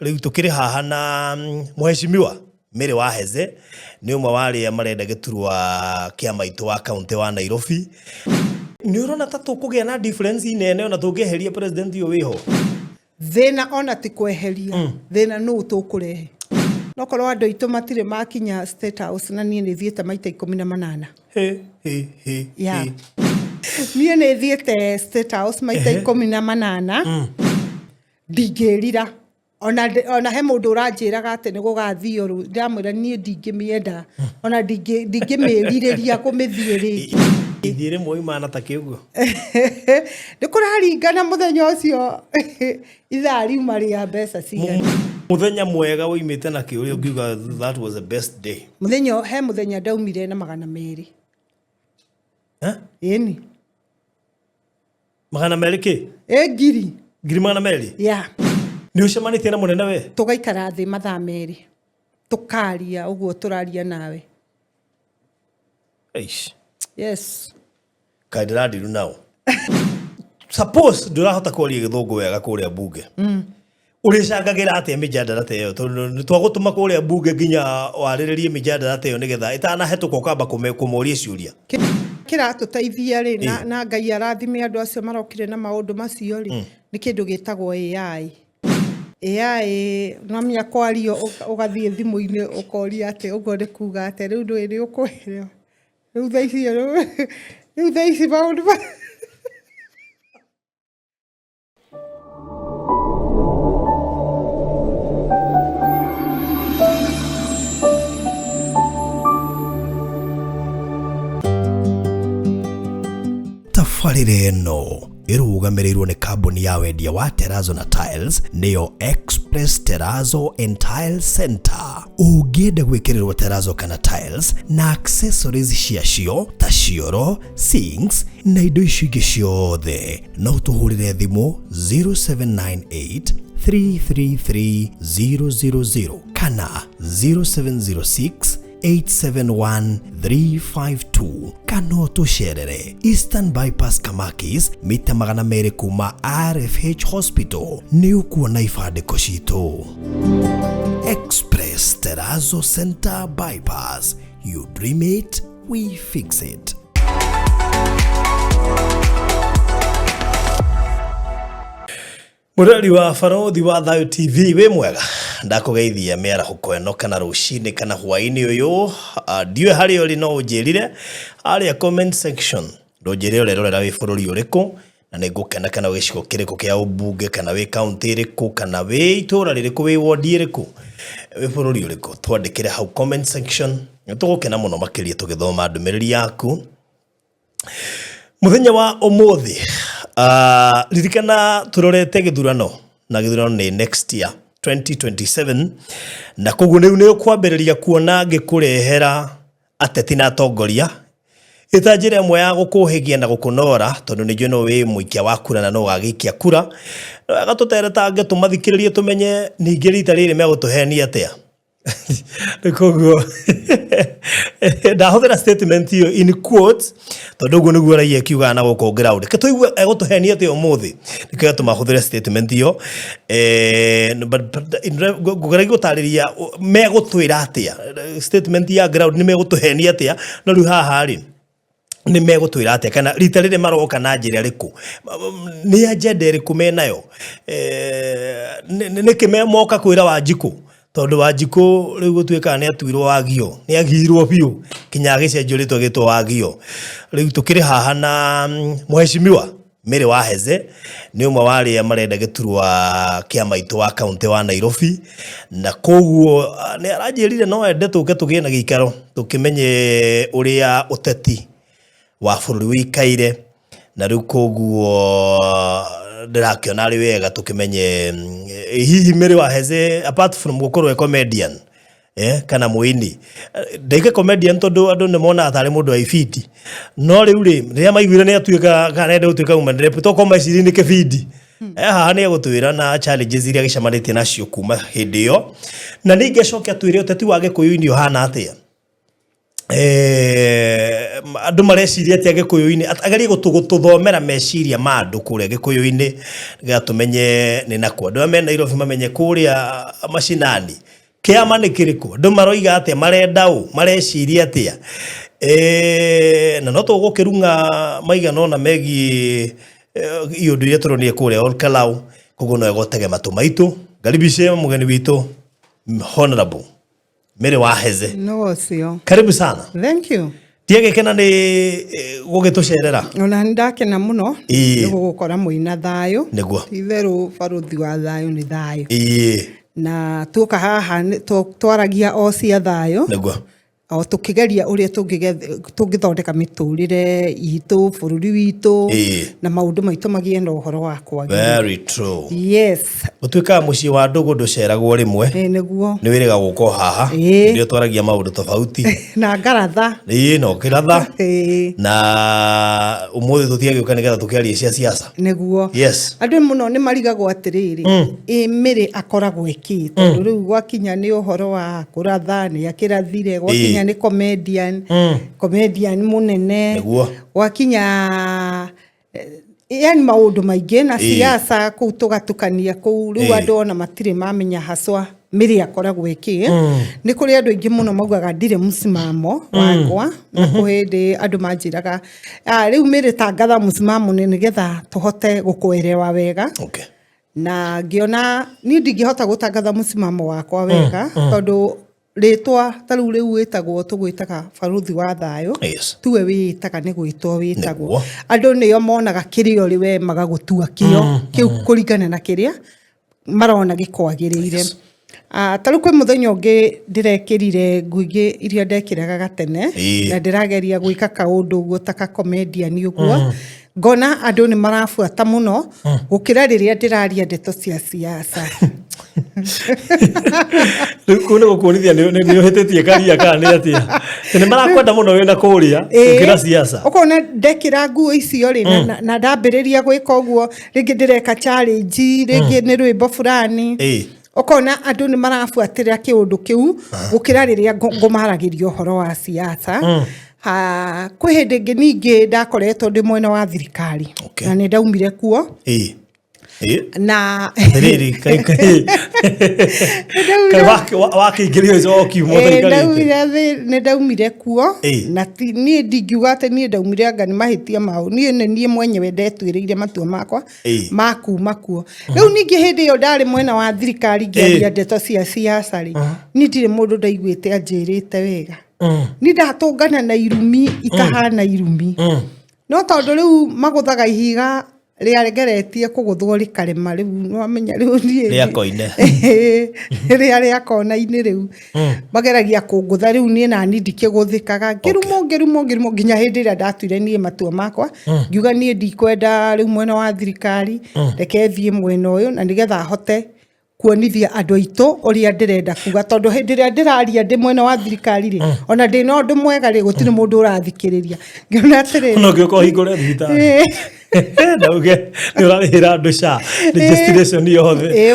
riu tukiri haha na mheshimiwa Mary wa Hezeh ni umwe wari amarenda giturwa kiama itu wa county wa Nairobi. Ni urona ta tukugia na difference inene ona tungeheria president yo wiho thina ona ti kweheria thina no tukurehe no korwo andu itu matire makinya state house na nie ni thiete maita 18 ya nie ni thiete state house maita 18 ndigerira ona he mundu uranjiraga ati ni gugathio ru ndamwira nie ndingimienda ona ndingimiririria kumithie ringi ithire moimana ta kiugo ndikuraringana muthenya ucio ithari maria mbeca cigana muthenya mwega uimite na Ciuria ugiuga that was the best day muthenya ndaumire na 200 eni 200 ki ngiri 200 ya ni ucemanitie na munene we tugaikara thi mathaa meri tukaria uguo turaria nawe yes kaidadiru now suppose ndurahota kuria githungu wega kuria Mbunge urishangagira ate mijadala te yo twagutuma kuria Mbunge nginya wariririe mijadala te yo nigetha itana hetuko kamba kumuria ciuria kira tuteithia ri na Ngai arathime andu acio marokire na maundu macio ri ni kindu gitagwo AI namia kwario ugathie thimu-ini ukoria ate ugo ni kuga ate riu ndwiri ukwira riu thaisi maundu tafarire no irugamirĩirwo nĩ kambuni ya wendia wa terrazzo na tiles niyo Express Terrazzo and Tile Center. Ũngĩenda gwĩkĩrĩrwo terrazzo kana tiles na accessories ciacio ta cioro, sinks na indo icio ingĩ ciothe no tũhũrĩre thimũ 0798 333 000 kana 0706 871-352 kano tucerere Eastern Bypass Kamakis mita 200 kuma RFH Hospital ni ukuona ifadiko citu. Express Terrazzo Center Bypass, you dream it, we fix it. Murari wa Farodhi wa Thayo TV we mwega ndakugeithia mera hukweno kana rushini kana hwaini uyu ndiwe hari uri no ujirire ari comment section ndujire uri rorera wi bururi uriku na ningukena kana wicigo kiriko kia Mbunge kana wi county iriku kana wi itura ririku wi ward iriku wi bururi uriku twandikire hau comment section tugukena muno makiria tugithoma ndumiriri yaku muthenya wa umuthi ririkana turorete githurano na githurano ni next year 2027 na koguo ni ukwambiriria kuona gikurehera ateti na atongoria itanjira imwe ya gukuhigia na gukunora tondu ni jono wi muikia wa kura na no gagikia kura agatutereta ange tumathikiririe tumenye ningi rita riri megutuhenia atia koguo ndahuthira statement hiyo in quotes tondu guo niguo raia kiuga na guko ground ke tuigwe egutuhenia atia umuthi nikyo tumahuthira statement hiyo gugerai gutariria megutwira atia statement ya ground ni megutuhenia atia no riu haha ri ni megutwira atia kana rita riri maroka na njira riku ni agenda riku menayo ni kimemoka kwira Wanjiku tondu Wanjiku riu gutwika ni atwirwo wagio ni agirwo biu kinya gicenjio ritwa gitwo wagio riu tukiri haha na mheshimiwa Mary wa Hezeh ni umwe wari amarenda giturwa kiama itu wa county wa Nairobi na koguo ni aranjirire no ende tuke tugie na gikaro tukimenye uria uteti wa bururi wikaire na riu koguo ndirakiona ari wega tukimenye hihi Mary wa Hezeh apart from gukorwo e comedian kana muini ndege comedian tondu andu ne mona atari mundu wa ifiti no riu ri ria maiguire ni atuika kana ende utuika umendere to koma ciri ni kibidi haha ni gutwira na challenges iria gicamanitie nacio kuma hindi yo na ninge cokia twire uteti wa Gikuyu-ini hana atia andu mareciria atia Gikuyu-ini agerie gututhomera meciria ma andu kuria Gikuyu-ini ga tumenye ni nakwa andu me Nairobi mamenye kuria macinani kiama ni kiriku andu maroiga atia marenda u mareciria atia na no tugukirunga maiga nona megi iundu iria turonie kuria Olkalau koguo no egotege matu maitu garibishe mugeni witu Honorable Mere wa Hezeh. No sio. Karibu sana. Thank you. Tiage kena ni gugitucerera. Ona ndakena muno ni gugukora muina thayo. Niguo. Itheru baruthi wa thayo ni thayo. Na tuka haha twaragia o cia thayo. Niguo. O tukigeria uria tungithondeka miturire itu bururi witu na maundu maitu magie na uhoro wa kwagira. Very true. Yes. Utuika muci wa ndugu nduceragwo rimwe. Niguo. Ni wiriga guko haha. Ndio twaragia maundu tofauti. Na ngaratha. No kiratha. Na umuthi tutiage ukanigetha tukiaria cia siasa. Niguo. Yes. Andu muno ni marigagwo atiriri. Mere akoragwo eki. Tondu riu gwakinya ni uhoro wa kuratha ni akirathire gwakinya ni comedian munene wakinya yani maundu maingi na siasa ku tugatukania ku riu andu ona matire mamenya haswa Mere akoragwo eki ni kuri andu aingi muno maugaga ndire musimamo wakwa na kuhindi andu manjiraga riu Mere tangatha musimamo ni getha tuhote gukuerewa wega. Okay. Na ngiona ni ndingihota gutangatha musimamo wakwa wega tondu ritwa taru riu witagwo tugwitaga baruthi wa thayo. Yes. Tuwe witaga ni gwitwo witagwo andu niyo monaga kirio riwe magagutua kio kiu kuringana na kiria marona gikwagirire. Yes. Taru kwi muthenya ungi ndirekirire ngugi iria ndekiraga gatene na ndirageria gwika kaundu gutaka comedian uguo ngona andu ni marafuata muno gukira riria ndiraria ndeto cia siasa. Kuna gukunithia ni uhetetie karia kana ni atia ni marakwenda muno wena kuria ukira siasa ukona ndekira nguo icio ri na ndambiriria gwika uguo ringi ndireka challenge ringi ni rwimbo fulani ukona andu ni marafuatira kiundu kiu gukira riria ngumaragirio horo wa siasa. Kwi hindi ngi ningi ndakoretwo ndi mwena wa thirikari na ni ndaumire kuo na riri kai wakiingirio zo kiumo thirikari ni ndaumire kuo na ni ndingiuga ati ni ndaumire anga ni mahitia mau ni mwenyewe ndetwiriire matua makwa makuma kuo. Riu ningi hindi yo ndari mwena wa thirikari ngiaria ndeto cia siasa ri ni ndire mundu ndaiguite anjirite wega ni ndatungana na irumi ikahana irumi no tondu riu maguthaga ihiga riaregeretie kuguthwo rikarema riu no amenya riu nie riakoine riakona-ini riu mageragia kungutha riu nie na ndikiguthikaga ngirumo nginya hindi ria ndatuire nie matua makwa ngiuga nie ndikwenda riu mwena wa thirikari reke thie mwena uyu na nigetha hote kuonithia andu aitu uria ndirenda kuga tondu hindi ria ndiraria ndi mwena wa thirikari ri ona ndi no ndu mwega ri gutire mundu urathikiriria ngiona atiri no gioko hingure thita ndauge ni urarihira andu sha registration yothe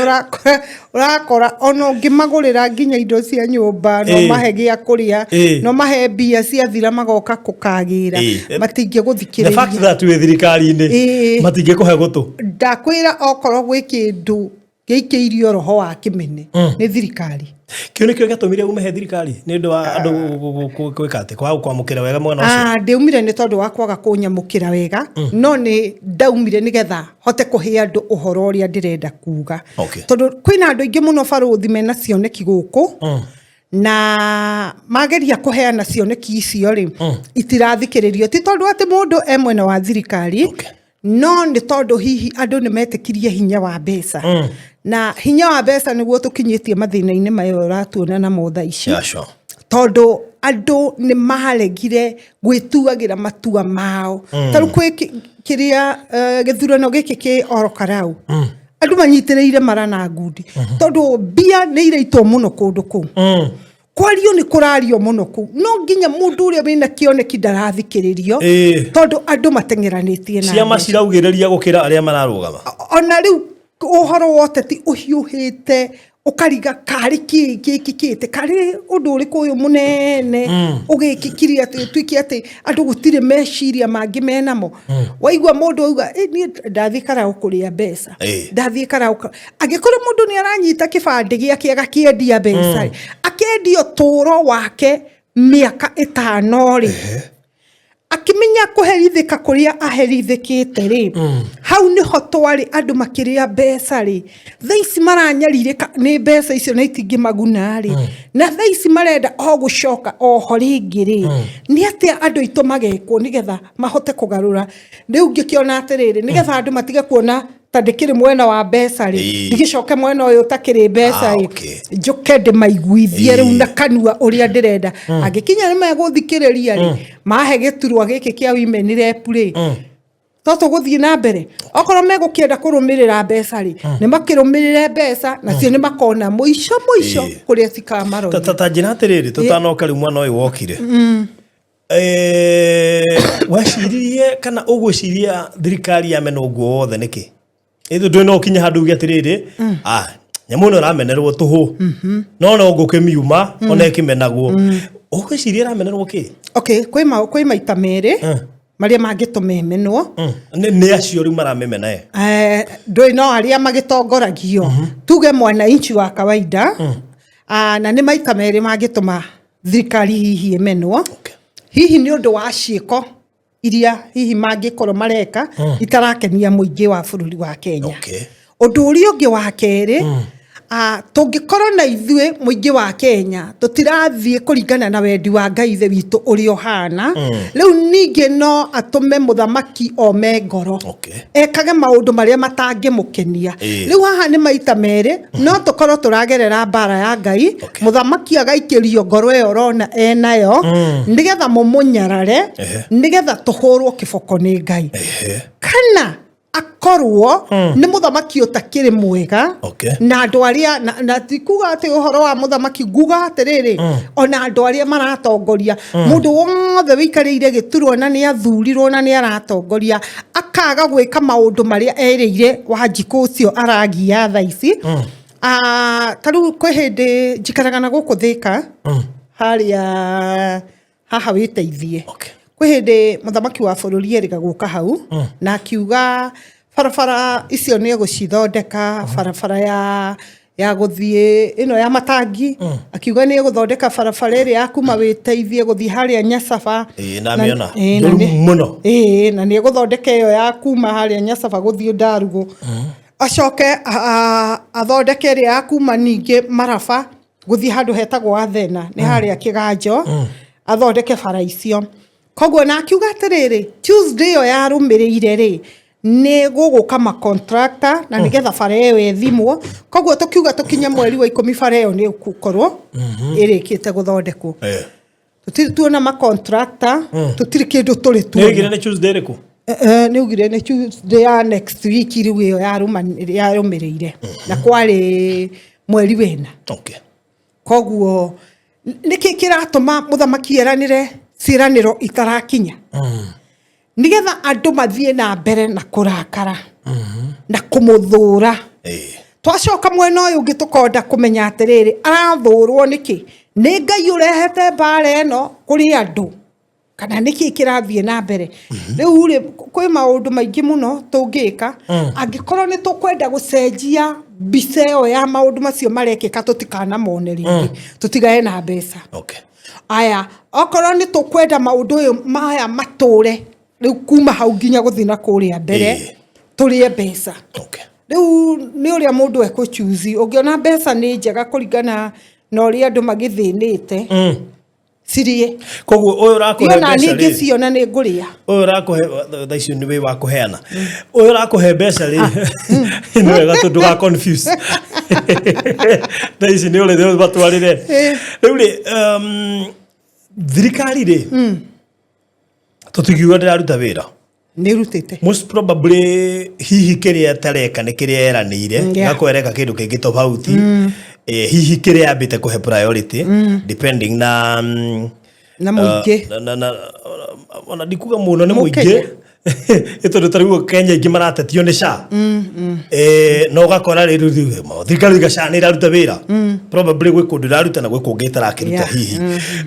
urakora ono ngimagurira nginya indo cia nyumba no mahe gia kuria no mahe mbia cia thira magoka kukagira matingi guthikiriria. The fact that we thirikari-ini matingi kuhe gutu ndakwira okoro gwi kindu giikiirio roho wa kimene ni thirikari kio nikio gatumire umehe thirikari ni ndu wa andu gwikate kwa kwamukira wega mwana ucio ndiumire ni tondu wa kwaga kunyamukira wega no ni ndaumire nigetha hote kuhe andu uhoro uria ndirenda kuga tondu kwina andu ingi muno baruthi mena cioneki guku na mageria kuheana cioneki icio ri itirathikiririo ti tondu ati mundu mwena wa thirikari no ni tondu hihi andu ni metikirie hinya wa mbeca na hinya wa mbeca niguo tukinyitie mathina-ini mayo ratuona na motha icio tondu andu ni maregire gwituagira matua mao taru kwi kiria githurano giki ki orokarau andu manyitireire marana ngundi tondu bia ni ireitwo muno kundu ku kwario ni kurario muno ku no nginya mundu uria wina kioneki ndarathikiririo tondu andu matengeranitie na ciama ciraugiriria gukira aria mararugama ona riu uhoro wote ti uhiuhite ukariga kari kikite kari undu uriku uyu munene ugikikiria ati twiki ati andu gutire meciria mangi menamo waigwa mundu uga ni ndathi karau kuria mbeca ndathi karau agikora mundu ni aranyita kibandi giake agakiendia mbeca akendio turo wake miaka 5 ri akimenya kuherithika kuria aherithikite ri hau ni hotwari andu makiria mbeca ri thaici maranyaririka ni mbeca icio na itingi maguna ri na thaici marenda o gucoka o horingi ri ni atia andu itu magekwo nigetha mahote kugarura riu ngikiona atiriri nigetha andu matige kuona tandikiri mwena wa mbeca ri ndigicoke mwena uyu takiri mbeca ri njuke ndimaiguithie riu na kanua uria ndirenda agikinya ni meguthikiriria ri mahe giturwa giki kia women rep ri toto guthie na mbere okorwo megukienda kurumirira mbeca ri ni makirumirire mbeca nacio ni makona muico kuria cikamaro tatajina atiriri tutanoka ri mwana uyu wokire washiririe kana ugwiciria thirikari ya menongo wothe niki ithu ndwina ukinya handu giatiriri nyamu no ramenerwo tuhu no ngukimiuma ona ikimenagwo ugwiciria ramenerwo ki okay kwi maita meri maria mangitumemenwo ni acio ri maramemena ndoi no aria magitongoragio tuge mwananchi wa kawaida na ni maita meri mangituma thirikari hihi emenwo hihi ni undu wa ciiko iria hihi mangikorwo mareka itarakenia muingi wa bururi wa Kenya undu uria ungi wa keri tungikorwo na ithue muingi wa Kenya tutirathie kuringana na wendi wa Ngai ithe witu uri ohana riu ningi no atume muthamaki ome ngoro ekage maundu maria matangimukenia riu haha ni maita meri no tukorwo turagerera bara ya Ngai muthamaki agaikirio ngoro iyo rona enayo nigetha mumunyarare nigetha tuhurwo kiboko ni Ngai kana akorwo ni muthamaki utakiri mwega na andu aria na tikuga ati uhoro wa muthamaki nguga atiriri ona andu aria maratongoria mundu wothe wikarire giturwo na ni athurirwo na ni aratongoria akaga gwika maundu maria erire Wanjiku ucio aragia thaici taru kwi hindi njikaraga na guku Thika haria haha witeithie kwi hindi muthamaki wa bururi eriga guka hau na akiuga barabara icio ni gucithondeka barabara ya guthie ino ya matangi akiuga ni guthondeka barabara iri ya kuma witeithie guthie haria Nyasaba na miona muno na ni guthondeka iyo ya kuma haria Nyasaba guthie Ndarugu acoke athondeke iri ya kuma ningi Maraba guthie handu hetagwo Athena ni haria Kiganjo athondeke bara icio koguo na akiuga atiriri Tuesday yo yarumirire ri ni guguka ma contractor na nigetha bara iyo ethimwo koguo tukiuga tukinya mweri wa 10 bara iyo ni gukorwo irikite guthondekwo tutiri tuona ma contractor tutiri kindu turi tu ni Tuesday riku ni ugire ni Tuesday ya next week riu iyo yarumirire na kwari mweri wena koguo niki kiratuma muthamaki eranire ciraniro itarakinya nigetha andu mathie na mbere na kurakara na kumuthura twacoka mwena uyu ungi tukonda kumenya atiriri arathurwo niki ni Ngai urehete bare eno kuri andu kana niki kirathie na mbere riu ri kwi maundu maingi muno tungika angikorwo ni tukwenda gucenjia mbica iyo ya maundu macio marekika tutikana monerie tutigae na mbeca aya okorwo ni tukwenda maundu uyu maya mature riu kuma hau nginya guthina kuria mbere turie mbeca riu ni uria mundu eko choose ungiona mbeca ni njega kuringana na uria andu magithinite sirie koguo uyu rakuhe mbeca ri ningi ciona ni nguria uyu rakuhe thaicio ni we wa kuheana uyu rakuhe mbeca ri ni wega tundu ga confuse thaicio ni uri thio batwarire riu ri thirikari ri tutigiwa ndiraruta wira ni rutite most probably hihi kiria tareka ni kiria eranire gakwereka kindu kingi tofauti hihi kiria ambite kuhe priority depending na muingi na ona dikuga muno ni muingi ito ndio Kenya ingi maratetio ni SHA no gakora riru thirikari ga SHA ni raruta wira probably gwe kundu raruta na gwe kungetara kiruta hihi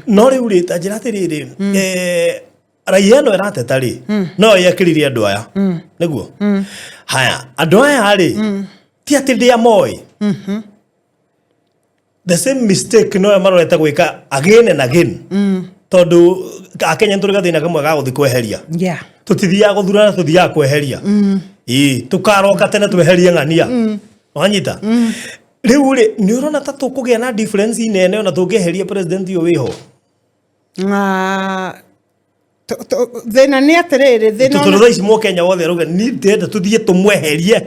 no riu ri ta njira tiriri raia no rateta ri no yakiriria andu aya niguo haya andu aya ri ti ati ndia moi the same mistake no maroreta gwika again and again tondu akenya nturi gathina kamwe ga guthi kweheria tutithia guthurana tuthia kweheria tukaroka tene tweherie ngania wanyita riu ri ni urona ta tukugia na difference nene ona tungeheria president yo wiho thina ni atiriri thina tutura ici mo Kenya wothe ruga ni ndenda tuthie tumweherie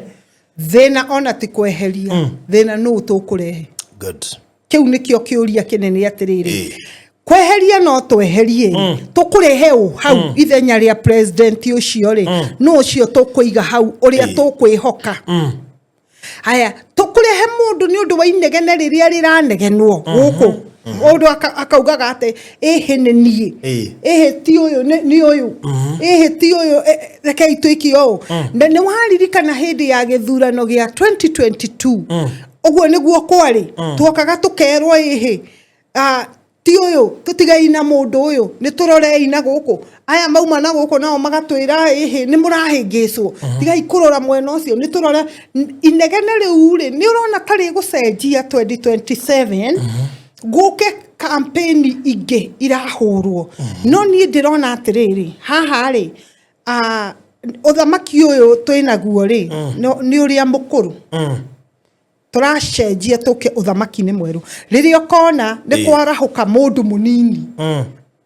thina ona ti kweheria thina no tukurehe good kiu nikio kiuria kinene atiriri kweheria no tweherie tukurehe hau ithenya ria president ucio ri no ucio tukuiga hau uria tukwihoka haya tukurehe mundu ni undu wa inegene riria riranegenwo guku undu akaugaga ate ni nie ti uyu ni uyu ti uyu reke itwiki o na ni waririkana hindi ya githurano gia 2022 uguo niguo kwari twokaga tukerwo ti uyu tutigaina mundu uyu ni turore ina guku aya mauma na guku nao magatwira ni murahingicwo tigai kurora mwena ucio ni turore inegene riu ri ni urona tari gucenjia 2027 guke campaign ige irahurwo no ni ndirona atiriri haha ri uthamaki uyu twinaguo ri ni uria mukuru turacenjia tuke uthamaki ni mweru riria kona ni kwarahuka mundu munini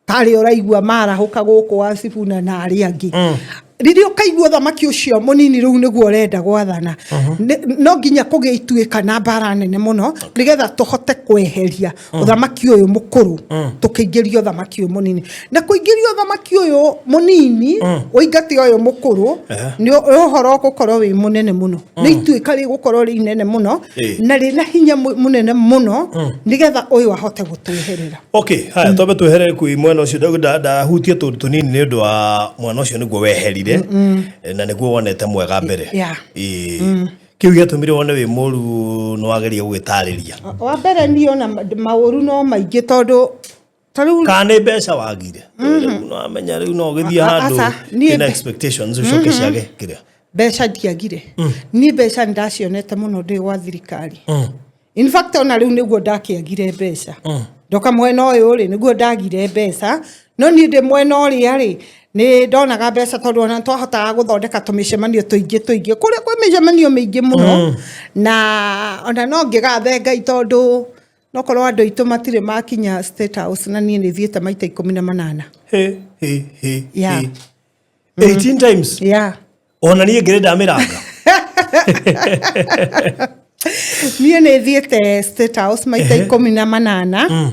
tari uraigua marahuka guku wa Sifuna na ari angi riria kaigua uthamaki ucio munini riu niguo urenda gwathana no nginya kugeituika na bara nene muno nigetha tuhote kweheria uthamaki uyu mukuru tukiingiria uthamaki uyu munini na kuingiria uthamaki uyu munini uingati uyu mukuru ni uhoro gukorwo wi munene muno ni ituika ri gukorwo ri nene muno na rina hinya munene muno nigetha uyu ahote gutweherera okay haya tobe tweherere ku mwena ucio da hutie tunini ni undu wa mwana ucio niguo weherire na niguo wonete mwega mbere kiu giatumire wone wi muru no wageria gwitariria wa mbere ni ona mauru no maingi tondu kana mbeca wagire no amenya riu no githia handu in expectations ucoke ciage kiria mbeca ndiagire ni mbeca ndacionete muno ndi wa thirikari in fact ona riu niguo ndakiagire mbeca ndoka mwena uyu ri niguo ndagire mbeca no ni ndi mwena uria ri ni ndonaga mbeca tondu ona twahotaga guthondeka tumicemanio tuingi kuria kwi micemanio mingi muno na ona no ngigathe Ngai tondu no korwo andu itu matire makinya State House na nie ni thiete maita 18 18 times ona nie ngire ndamiranga nie ni thiete State House maita 18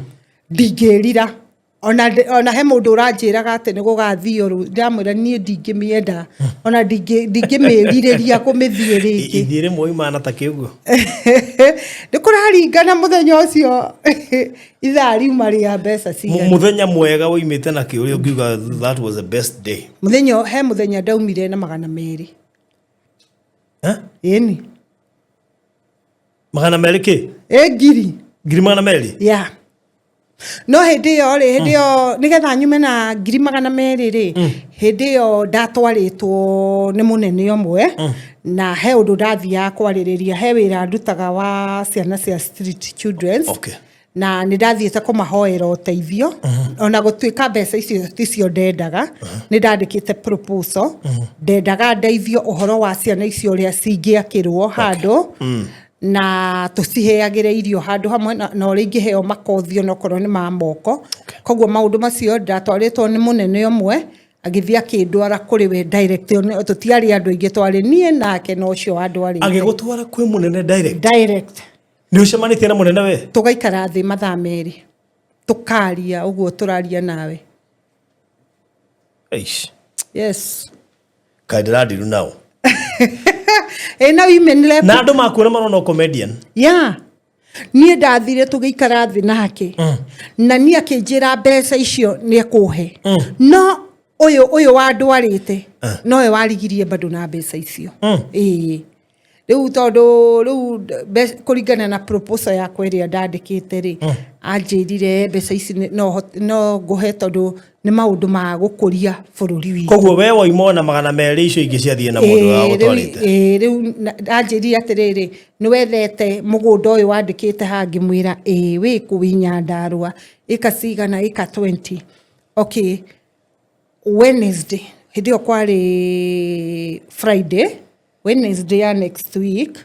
ndingirira ona he mundu uranjiraga ati ni gugathio ru ndamwira nie ndingimienda ona ndingimiriria kumithie ringi ithire moimana ta kiugo ndikuraringana muthenya ucio ithari maria mbeca ciga muthenya mwega woimite na Ciuria ungiuga that was the best day muthenya ndaumire na 200 eni 200 ki ngiri 200 no hindi yo nigetha nyume na 200 ri hindi yo ndatwaritwo ni munene omwe na he undu ndathia kwaririria he wira ndutaga wa ciana cia street children na ni ndathiete kumahoera uteithio ona gutuika mbeca icio ndendaga ni ndandikite proposal ndendaga ndeithio uhoro wa ciana icio ria cingiakirwo handu na tuciheagire irio handu hamwe na uri ingiheo makothio no korwo ni ma moko koguo maundu macio ndatwaritwo ni munene omwe agithia kindwara kuri we direct tutiari andu ingi twari nie nake no cio andu ari agigutwara kwi munene direct ni ucemanitie na munene we tugaikara thi mathaa meri tukaria uguo turaria nawe yes kaidradiro now na women lep na andu makuona marono comedian nie ndathire tugiikara thi nake na nie akinjira mbeca icio ni kuhe no Uyu wandwarite no we warigirie bado na mbeca icio riu tondu kuringana na proposal yakwa iria ndandikite ri anjirire mbeca ici no nguhe tondu ni maundu ma gukuria bururi witu koguo we woimona 200 icio ingi ciathie na mundu wa gutwarite riu anjirire atiriri ni wethete mugunda uyu wandikite hangi mwira wi kuwinya Ndarua ika cigana ika 20 okay Wednesday hidio kwari Friday Wednesday ya next week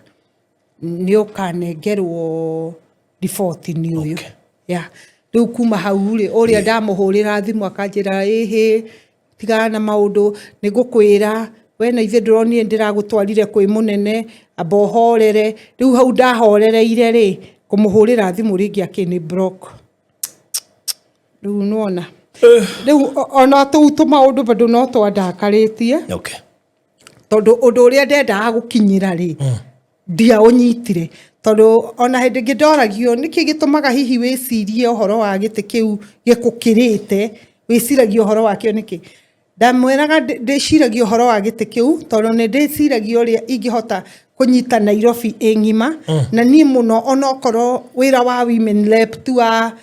ni ukanegerwo report ni uyu yeah riu kuma hau ri uria ndamuhurira thimu akanjira tigana na maundu nigukwira we na ithe ndronire ndiragutwarire kwi munene abohorere riu hau ndahorereire ri kumuhurira thimu ringi akini block riu nona riu ona tu maundu bado no twandakaritie okay tondu undu uria ndenda gukinyira ri ndia unyitire tondu ona hindi ngindoragio niki gitumaga hihi wicirie uhoro wa gite kiu gikukirite wiciragia uhoro wa kio niki ndamwiraga ndiciragia uhoro wa gite kiu tondu ni ndiciragia uria ingihota kunyita Nairobi engima na ni muno onokorwo wira wa women rep tu a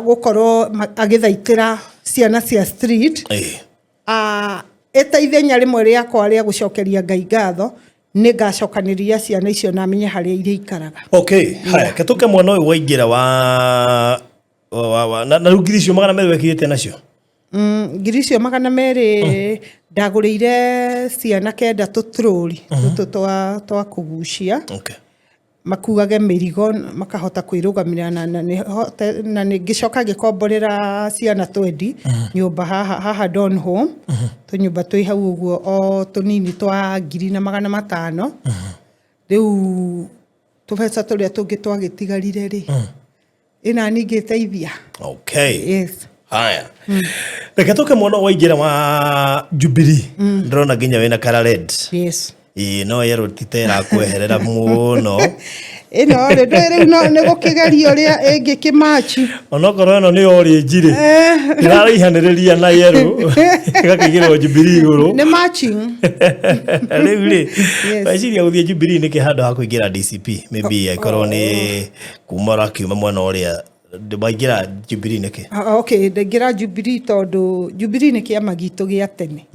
gukorwo agithaitira ciana cia street eta ithenya rimwe riakwa ria gucokeria Ngai ngatho ni ngacokaniria ciana icio na menye haria iria ikaraga okay haya ketuke mwana uyu waingira wa na ngiri icio 200 wekirite nacio ngiri icio 200 ndagurire ciana kenda tutroli twa kugucia okay makuage mirigo makahota kwirugamira na ni gicoka gikomborera ciana twendi nyumba haha Don Home tunyumba twi hau uguo o tunini twa 500 riu tubesa turia tungi twagitigarire ri ina ningi teithia okay yes haya reke tuke mwana waingira wa Jubilee ndrona ginya wina kara red yes no yero titera kweherera muno ino rero no gukigerio ria ingi kimachi onokorwo no ni ori njire irara ihaniriria na yero gakigirwo Jubilee iguru ni matching really baiciria guthie Jubilee ni kihando ha kuingira DCP maybe ikorwo ni kumara kiuma mwana oria ndibaigira Jubilee niki okay ndengira Jubilee tondu Jubilee ni kiama gitu gia tene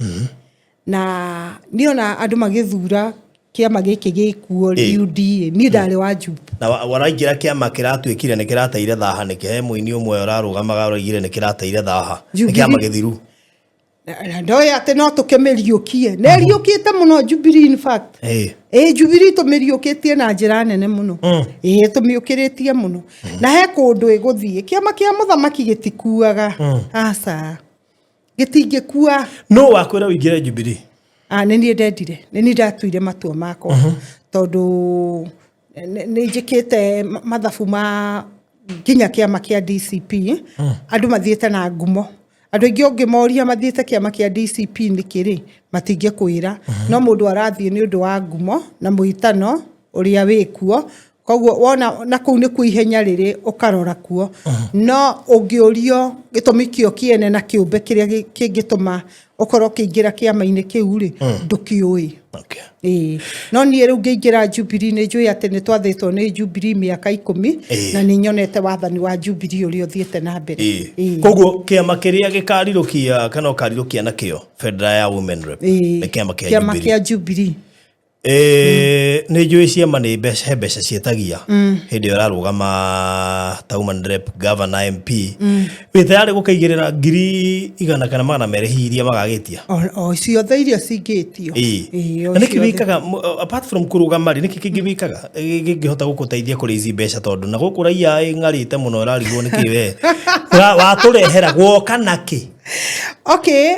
na niona andu magithura kiama giki gikuo UDA ni ndari wa Jubilee na waraingira kiama kiratuikire ni kirataire thaha ni kihe muini umwe urarugamaga uragire ni kirataire thaha ni kiama githiru ndoya ate no tukemeriukie neriukite muno Jubilee in fact Jubilee tumeriukitie na njira nene muno tumiukiritie muno na he kundu iguthie kiama kia muthamaki gitikuaga asa gitingikua no wakwira uingire Jubilee nini ndendire nini ndatuire matua makwa tondu ni njikite mathabu ma ginya kiama kia DCP andu mathiete na ngumo andu ingi ungimoria mathiete kiama kia DCP nikiri matinge kwira no mundu arathie ni undu wa ngumo na muitano uria wikuo koguo wona na kuu ni kuihenya riri ukarora kuo no ungiurio gitumi kio kiene na kiumbe kiria kingituma ukorwo kiingira kiama-ini kiu ri ndukiui okay no ni riu ngiingira Jubilee ni njui ati ni twathetwo ni Jubilee miaka 10 na ni nyonete wathani wa Jubilee uri uthiete na mbere koguo kiama kiria gikarirukia kana ukarirukia na kio Federal ya Women Rep ni kiama kia Jubilee ni njui ciama ni mbeca cietagia hindi urarugama ta Women Rep Governor MP wi tayari gukaigirira ngiri igana kana 200 hiria magagitia icio thairia cingitio na niki wikaga apart from kurugama ri niki kingibikaga gingihota gukuteithia kurithi mbeca tondu na gukuraia ngarite muno urarigwo niki we waturehera gwoka naki okay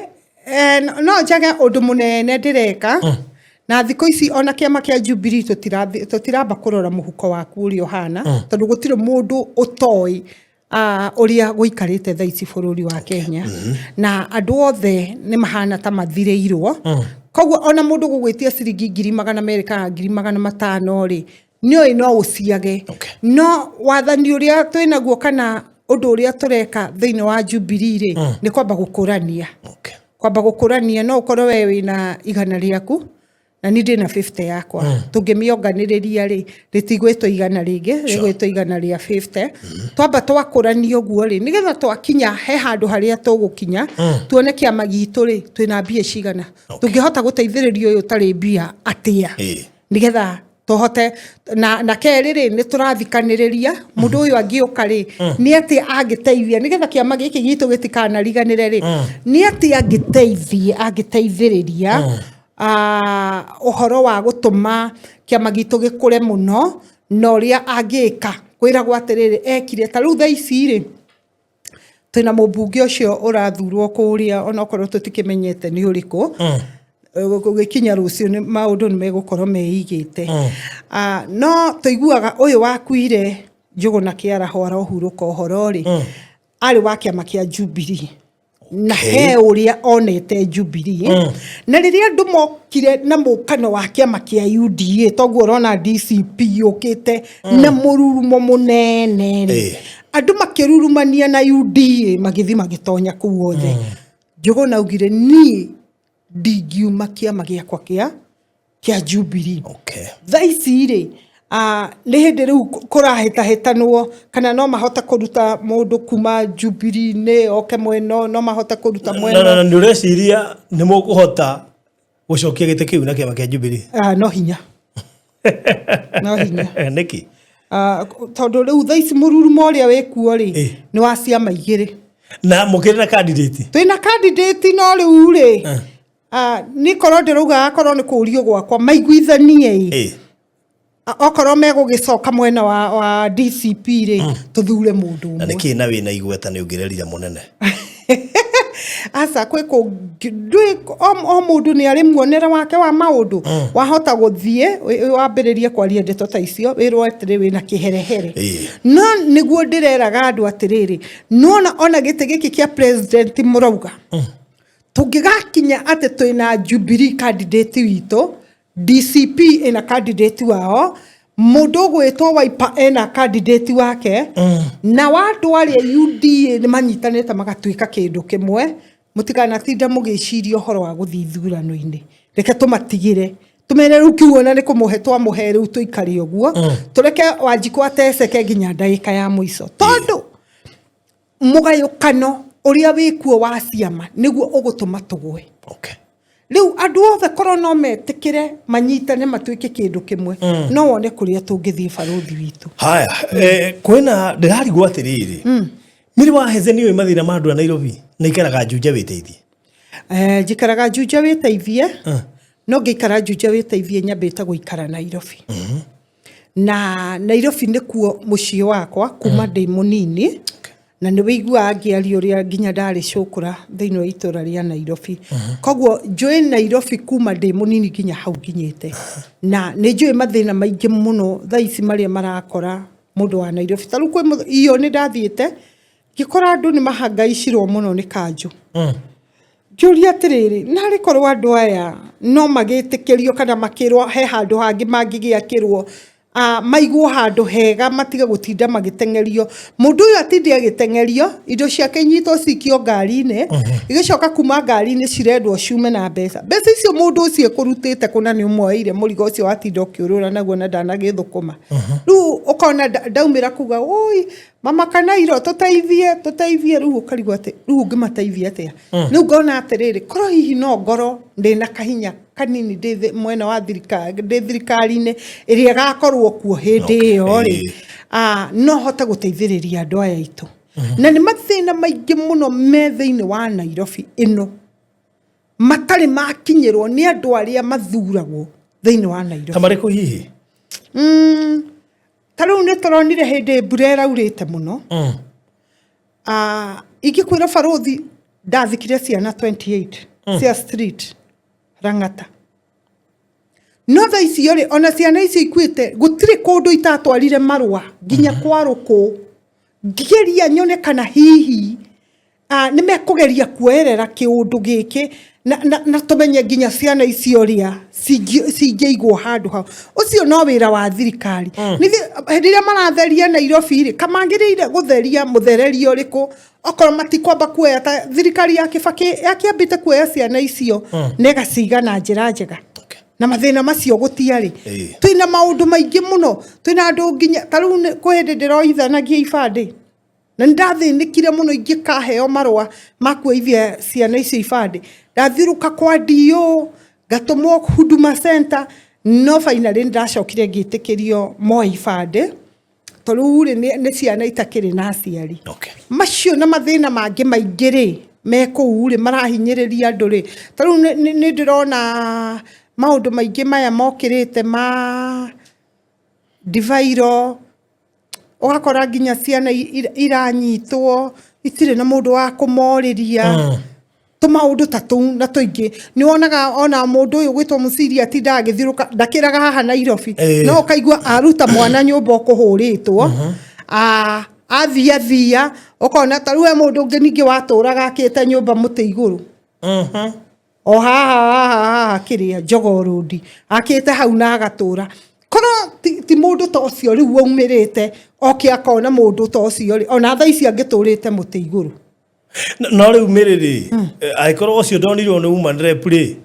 no jaga undu munene ndireka na thiko ici ona kiama kia Jubilee tutiramba kurora muhuko waku uri ohana tondu gutire mundu utoi uria guikarite tha ici bururi wa Kenya na andu othe ni mahana ta mathireirwo koguo ona mundu gugwitia ciringi 200 kana 500 ri nioi no uciage no wathani uria twinaguo kana undu uria tureka thiini wa Jubilee ri ni kwamba gukurania kwamba gukurania no ukorwo we wina 100 rĩaku na ni ndina 50 yakwa tungimionganiriria ri ritigwetwo 100 ringi rigwetwo 100 ria 50 twamba twakuranio guo ri nigetha twakinya he handu haria tugukinya tuone kiama gitu ri twina mbia cigana tungihota guteithiririo uyu tari mbia atia nigetha tohote na keri ri ni turathikaniriria mundu uyu angiuka ri ni ati agiteithia nigetha kiama giki gitu gitikana riganire ri ni ati agiteithiriria uhoro wa gutuma kiama gitu gikure muno no ria angika kwira gwatiriri ekire ta riu tha ici ri twina Mbunge ucio urathurwo kuria onokorwo tutikimenyete ni uriku gukinya rucio ni maundu ni megukorwo meigite no tuiguaga uyu wakuire Njuguna Kiiroho arohuruka uhoro ri ari wa kiama kia Jubilee na he uria onete Jubilee na riria andu mokire na mukano wa kiama kia UDA toguo urona DCP yukite na mururumo munene ri andu makirurumania na UDA magithi magitonya kuu othe Njuguna augire ni ndingiuma kiama giakwa kia Jubilee tha ici ri ni hindi riu kurahetahetanwo kana no mahota kuruta mundu kuma Jubilee ni oke mweno no mahota kuruta mweno na ndureciria ni mukuhota gucokia gite kiu na kiama kia Jubilee no hinya niki tondu riu tha ici mururumo uria wikuo ri ni wa ciama igiri na mukire na candidate twina candidate no riu ri ni korwo ndiruga akorwo ni kurio gwakwa maiguithanie okorwo megugicoka mwena wa DCP ri tuthure mundu na niki na wina igweta ni ungirerira munene asa kwiko o mundu ni ari muonera wake wa maundu wahota guthie wambiririe kwaria ndeto ta icio wirwo atiri wina kiherehere no niguo ndireraga andu atiriri nona ona gite giki kia president murauga tungigakinya ate twina Jubilee candidate wito DCP ina candidate wao mundu gwetwo Wiper ena candidate wake na watu aria UDA ni manyitanete magatuika kindu kimwe mutigana tinda mugiciria uhoro wa guthithurano-ini reke tumatigire tumere ru kiuona ni kumuhetwa muheru tuikari uguo tureke Wanjiku ateceke nginya ndagika ya muico tondu mugayukano uria wikuo wa ciama niguo ugutuma tugwe riu andu othe korwo no metikire manyitane matuike kindu kimwe no wone kuria tungithii baruthi witu haya kwina ndirarigwo atiriri miri wa Hezeh ni mathira ma andu a Nairobi na ikaraga Juja witeithie jikaraga Juja witeithie no ngikara Juja witeithie nyambite guikara Nairobi na Nairobi nikuo mucii wakwa kuma ndi munini na ni wigua angiario ria nginya ndari cukura thiini wa itura ria Nairobi koguo njui Nairobi kuma ndi munini nginya hau nginyite na ni njui mathina maingi muno tha ici maria marakora mundu wa Nairobi taru kwe iyo ni ndathiite gikora andu ni mahangaicirwo muno ni kanju Julia atiriri nari korwo andu aya no magitikirio kana makirwo he handu hangi mangigiakirwo maiguo handu hega matiga gutinda magitengerio mundu uyu atindi agitengerio indo ciake nyito cikio ngari-ini igicoka kuma ngari-ini cirendwo ciume na mbeca icio mundu ucio kurutite kuna ni umwoire murigo ucio watinda ukiurura naguo na ndanagithukuma riu ukona ndaumira kuga oi mama Kanairo tuteithie riu ukarigwo ati riu ngimateithia atia riu ngona atiriri korwo hihi no ngoro ndina kahinya kanini ndi mwena wa thirikari-ini iria gakorwo kuo hindi iyo ri no hota guteithiriria andu aya itu na ni mathina maingi muno me thiini wa Nairobi ino matari makinyirwo ni andu aria mathuragwo thiini wa Nairobi kamariku hihi taru ni turonire hindi mbura iraurite muno igikwira baruthi ndathikire ciana 28 cia street Rangata no tha icio ri ona ciana icio ikuite gutire kundu itatwarire marua nginya kwaruku ngigeria nyone kana hihi nimekugeria kuerera kiundu giki na tumenye nginya ciana icio ria cingĩigwo handu hau ucio no wira wa thirikari nithi hendiria maratheria Nairobi ri kamangiriire gutheria muthererio riku okorwo matikwamba kuoya ta thirikari ya Kibaki yakiambite kuoya ciana icio negaciga na njira njega na mathina macio gutiari twina maundu maingi muno twina andu nginya taru kwende ndiroithanagia ibande na ndathinikire muno ingikaheo marwa makuithia ciana icio ibande ndathiruka kwa dio gatumwo Huduma Center no finally ndacokire ngitikirio moi ibande toru ri ni ciana itakiri na aciari macio na mathina mangi maingiri meko uri marahinyiriria andu ri taru ni ndirona maundu maingi maya mokirite ma divairo ogakora nginya ciana iranyitwo itire na mundu wa kumoriria tumaundu tatu na tuingi ni wonaga ona mundu uyu gwitwo Musiria ati ndagithiruka ndakiraga haha Nairobi no kaigua aruta mwana nyumba okuhuritwo athia okona taruwe mundu ungi ningi waturaga akite nyumba muti iguru o haha kiria Jogoo Road akite hau na agatura kono ti mundu to cio riu umirite oke akona mundu to cio ri ona tha ici angiturite muti iguru no riu miriri aikorwo cio ndonirwo ni woman rep ri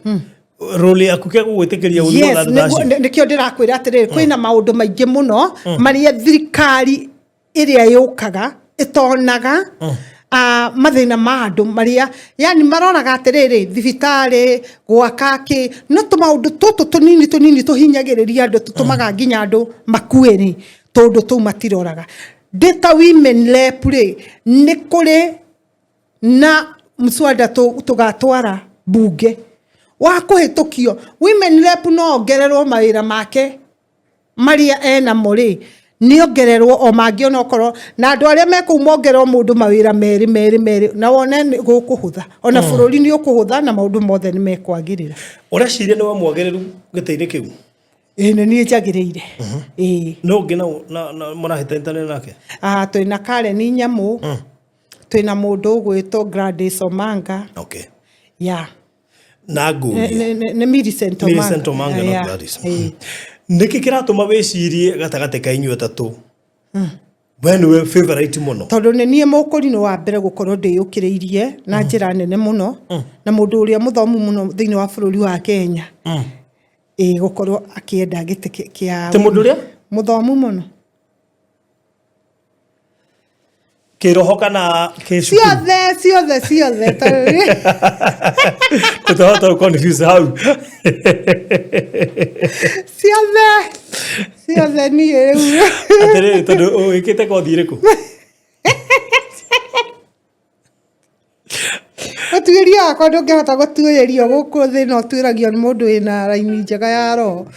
role akuke gugwitikiria uri na ndacio nikio ndirakwira atiri kwina maundu maingi muno maria thirikari iria yukaga itonaga mathina ma andu maria yani maronaga atiriri thibitari gwakaki no tumaundu tutu tunini tuhinyagiriria andu tutumaga nginya andu makueri tondu tu matiroraga data women rep ri ni kuri na mswada tugatwara bunge wa kuhitukio women rep no ongererwo mawira make maria ena muri ni ongererwo o mangi ona okoro na andu aria mekumongererwo mundu mawira meri na wone gukuhutha ona bururi ni ukuhutha na maundu mothe ni mekwagirira ureciria ni wa mwagereru giteini kiu ni njagiriire no ngina na marahitantane nake twina Karen Nyamu twina mundu ugwitwo Gladys Omanga na nguri ni Millicent Omanga na Gladys niki kiratuma wicirie gatagate ka inyu atatu when we favorite muno tondu ni nie mukurino wa mbere gukorwo ndiyukiriirie na njira nene muno na mundu uria muthomu muno thiini wa bururi wa Kenya gukorwo akienda gite kia te mundu uria muthomu muno Kiiroho kana kesho ciothe tutahota confuse how ciothe ni atere tondu ikite kothire ku Atuiria akwa ndungihota gutuiria guku thi no tuiragio ni mundu ina raini njega ya roho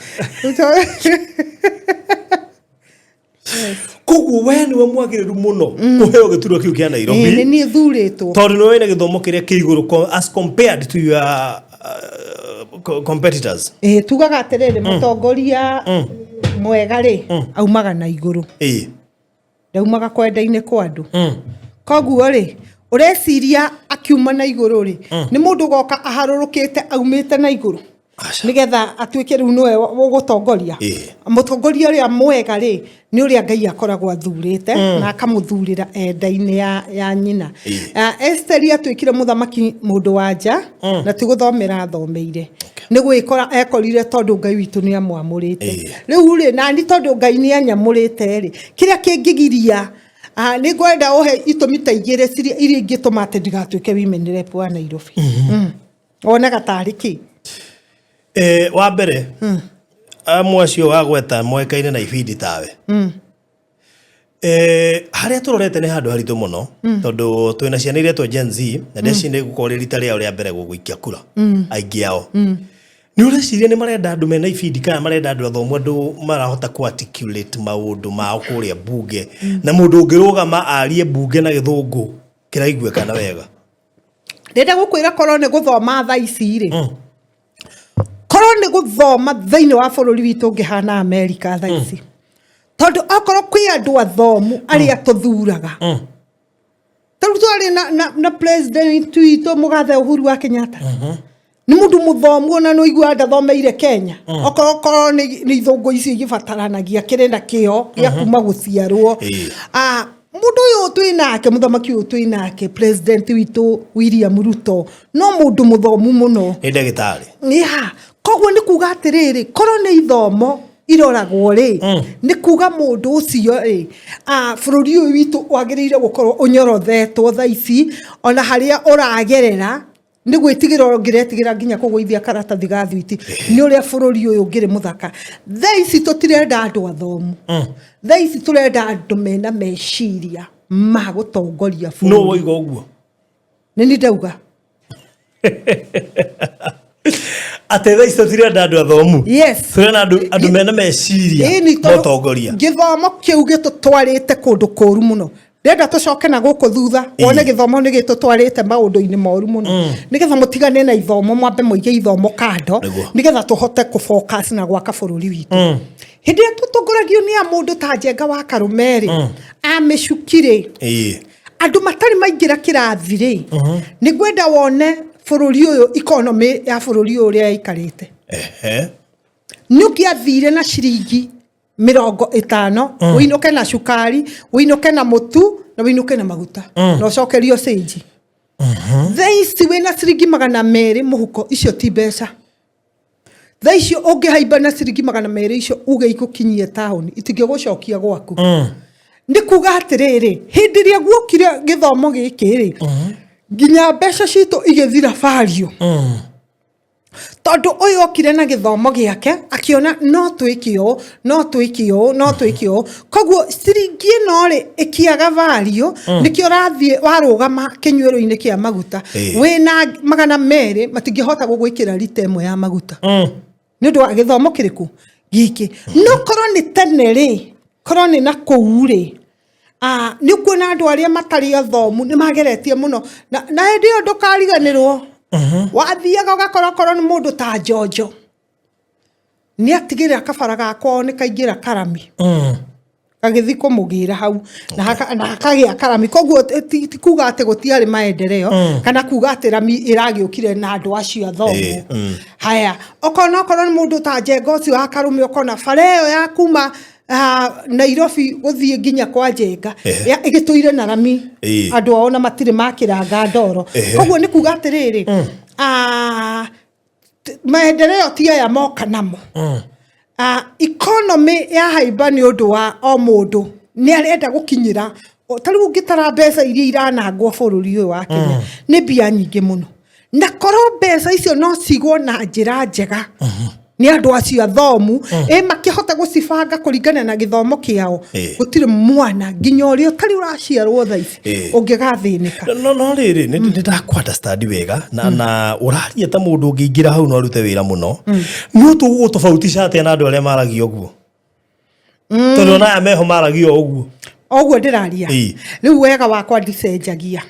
koguo we ni we mwagiriru muno kuheo giturwa kiu kia Nairobi ni thuritwo tondu no wina githomo kiria kiiguru as compared to your competitors tugaga atiriri mutongoria mwega ri aumaga na iguru ndaumaga kwenda-ini kwa andu koguo ri ureciria akiuma na iguru ri ni mundu goka aharurukite aumite na iguru nigetha atuike riu noe gutongoria mutongoria ria mwega ri ni uria Ngai akoragwo athurite na akamuthurira enda-ini ya nyina Esther atuikire muthamaki mundu wanja na tiguthomera thomeire ni gwikora ekorire tondu Ngai witu ni amwamurite riu ri na ni tondu Ngai ni anyamurite ri kiria kingigiria ni gwenda uhe itumi ta igire iria ingitumate ndigatuike women rep wa Nairobi ona gatariki wa mbere amwacio wagweta mwekaine na ibindi tawe haria turorete ni handu haritu muno tondu twina ciana iria twa Gen Z na ndeci ni gukorera rita ria uria mbere guguikia kura aingi ao ni ureciria ni marenda andu mena ibindi kana marenda andu athomu andu marahota ku articulate maundu mao kuria bunge na mundu ungirugama arie bunge na githungu kiraiguikana wega ndenda gukwira korwo ni guthoma tha ici ri korwo ni guthoma thiini wa bururi witu ngihana America tha ici tondu okorwo kwi andu athomu aria tuthuraga taru twari na president witũ Mũgathe Uhuru wa Kenyatta ni mundu muthomu na no igua ndathomeire Kenya okoro ni ithungu icio igibataranagia kirenda kio ya kuma guciarwo mundu uyu twinake muthamaki uyu twinake president witũ William Ruto no mundu muthomu muno ni ndagitari koguo ni kuga atiriri korwo ni ithomo iroragwo ri ni kuga mundu ucio ri bururi uyu witũ wagiriire gukorwo unyorothetwo thaici ona haria uragerera ni gwitigira ngiretigira nginya kugwithia karatathi ga thwiti ni uria bururi uyu ngiri muthaka thaici tutirenda andu athomu thaici turenda andu mena meciria ma gutongoria bururi no woiga uguo ni ndauga ate thaici tutirenda andu athomu yes turenda andu mena meciria gutongoria githomo kiu gitutwarite kundu kuru muno ndenda tucoke na guku thutha wone githomo ni gitutwarite maundu-ini moru muno nigetha mutigane na ithomo mwambe muige ithomo kando nigetha tuhote ku focus na gwaka bururi witu hindi tutongoragio ni a mundu ta Njenga wa Karumeri amecukire andu matari maingira kirathiri ni gwenda wone bururi uyu economy ya bururi uria ikarite nukia thire na shiringi 50 winuke na shukari winuke na mutu na winuke na maguta no cokerio seji thaici wina shiringi 200 muhuko icio ti mbeca thaici ungihaimba na shiringi 200 icio uge ikukinyie town itingigucokia gwaku ndi kuga atiriri hindi ria guokire githomo giki ri nginya mbeca citu igithira value tondu uyu okire na githomo giake akiona no twikio koguo siringi no ri ikiaga value nikio rathie warugama kinyweru-ini kia maguta wina 200 matingihota gugwikira lita imwe ya maguta ni ndu wa githomo kiriku giki no korwo ni tene ri korwo ni na kuu ri ni kuona andu aria matari athomu ni mageretie muno na hindi yo ndukariganirwo wathiaga ugakorwo ni mundu ta Jojo ni atigire akabara gako ni kaingira Karami kagithi kumugira hau na akagia Karami koguo ti kuga ate gutiari maendeleo kana kuga ate Rami iragiukire na andu acio athomu haya okorwo ni mundu ta Njenga ucio wa Karume okona fareo ya kuma Nairobi guthie nginya kwa Njenga igituire na Rami andu ona matire makiranga ndoro koguo ni kuga atiriri maendeleo ti ya moka namo economy ya haimba ni undu wa o mundu ni arenda gukinyira tariu ngitara mbeca iria iranangwo bururi uyu wa Kenya ni mbia nyingi muno na korwo mbeca icio no cigwo na njira njega ni andu acio athomu makihota gucibanga kuringana na githomo kiao gutire mwana nginya urio tari uraciarwo thaici ungigathinika no riri ni ndakwa understand wega na uraria ta mundu ungiingira hau no rute wira muno ni utu tofautisha ate na andu aria maragio guo tondu na meho maragio uguo ndiraria riu wega wakwa ndicenjagia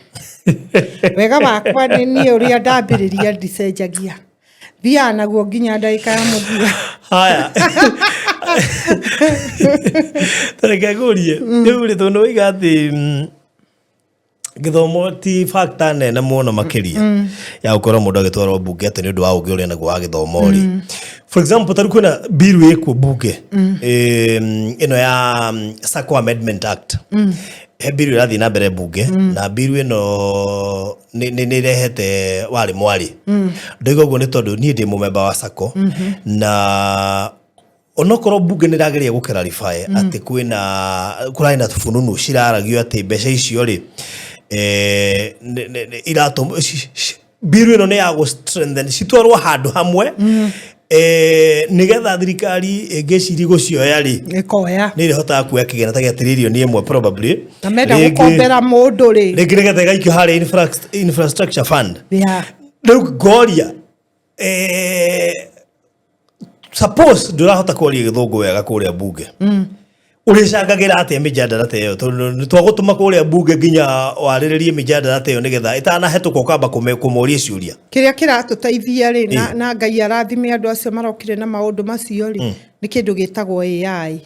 wega wakwa ni uria ndambiriria ndicenjagia bia naguo nginya ndaika ya muthia haya tarekagurie riu tondu wiga ati githomo ti factor nene muno makiria ya ukorwo mundu agitwarwo bunge ati ni undu wa ugi uria naguo wa githomo ri for example tari kwina bill iko bunge ino ya Sacco Amendment Act he bill irathi na mbere bunge na bill ino ni rehete wari mwari ndoigo guo ni tondu ni ndi mumemba wa Sacco na onokoro bunge ni rageria guklarify ati kurai na tufununu ciraragio ati mbeca icio ri irato bill ino ni ya go strengthen citwarwo handu hamwe nigetha thirikari ingeciri gucioya ri ikoya ni rihota kuya kigena ta gya ni imwe probably na menda gukombera mundu ri nigetha gaikio hari infrastructure fund riu goria suppose ndurahota kuria githungu wega kuria bunge urishangagira ate mijadala teyo tondu twagutuma kuria bunge nginya wariririe mijadala teyo nigetha itana hetuko kamba kumuria ciuria kiria kiratuteithia ri na Ngai arathime andu acio marokire na maundu macio ri ni kindu gitagwo AI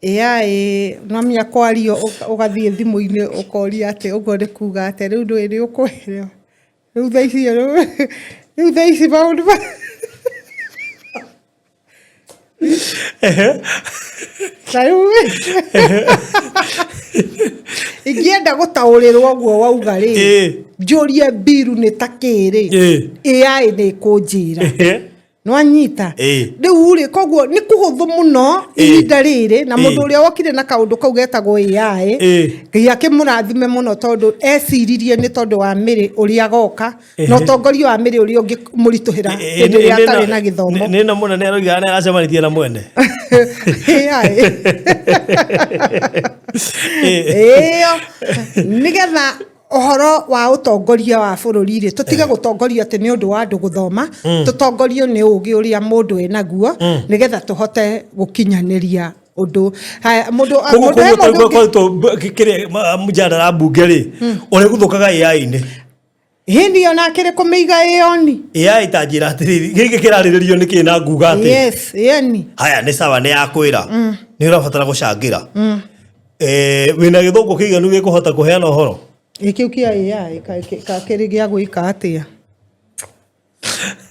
AI namia kwario ugathie thimu-ini ukoria ate ugo ne kuga ate riu ndwiri ukwehera riu thaisi maundu ingienda gutaurirwo guo wauga ri njurie biru ni takiri AI ni kunjira no anyita riu ri koguo ni kuhuthu muno ihinda riri na mundu uria wokire na kaundu kau getagwo AI ngai akimurathime muno tondu eciririe ni tondu wa miri uria goka no tongoria wa miri uria ungi murituhira hindi ria atari na githomo ni na muno ne aroiga ne acemanitie na mwene AI nigetha ohoro wa utongoria wa bururi ri tutiga gutongoria ati ni undu wa andu guthoma tutongorio ni ugi uria mundu enaguo nigetha tuhote gukinyaniria undu mundu kire mujadala mbunge ri uri guthukaga AI-ini hindi ona kire kumiga ioni AI tanjira atiriri giki kirariririo ni kina nguga ati yes yani haya ni sawa ni yakwira ni urabatara gucangira wina githungu kiganu gikuhota kuheana uhoro Kiu kia AI ka kiri gia gwika atia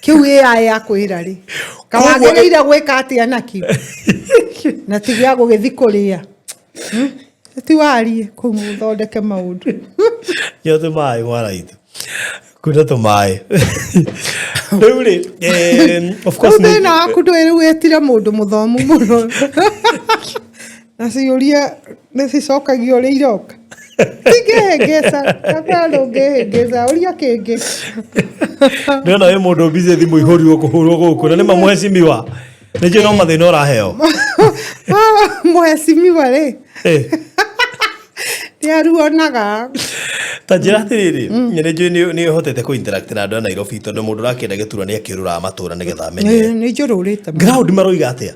kiu AI akwira ri kawagereire gwika atia nakio na tigia gugithikuria ti wari kumuthondeke maundu yo te mai waraite kuna to mai ri of course ni na akudwire wetira mundu muthomu muno na ciuria ni cicokagio ri iroka tigegesa kakalo gegesa uria kenge ndona we mundu busy thimu ihuri ukuhurwo guku na ni mamwecimiwa ni je no mathina uraheo mwecimiwa ri tiaruonaga tajira tiriri nyene je ni hotete ku interact na andu a Nairobi tondu mundu rakenda gitura ni akirura matura nigetha amenye ni njururite ground maroiga atia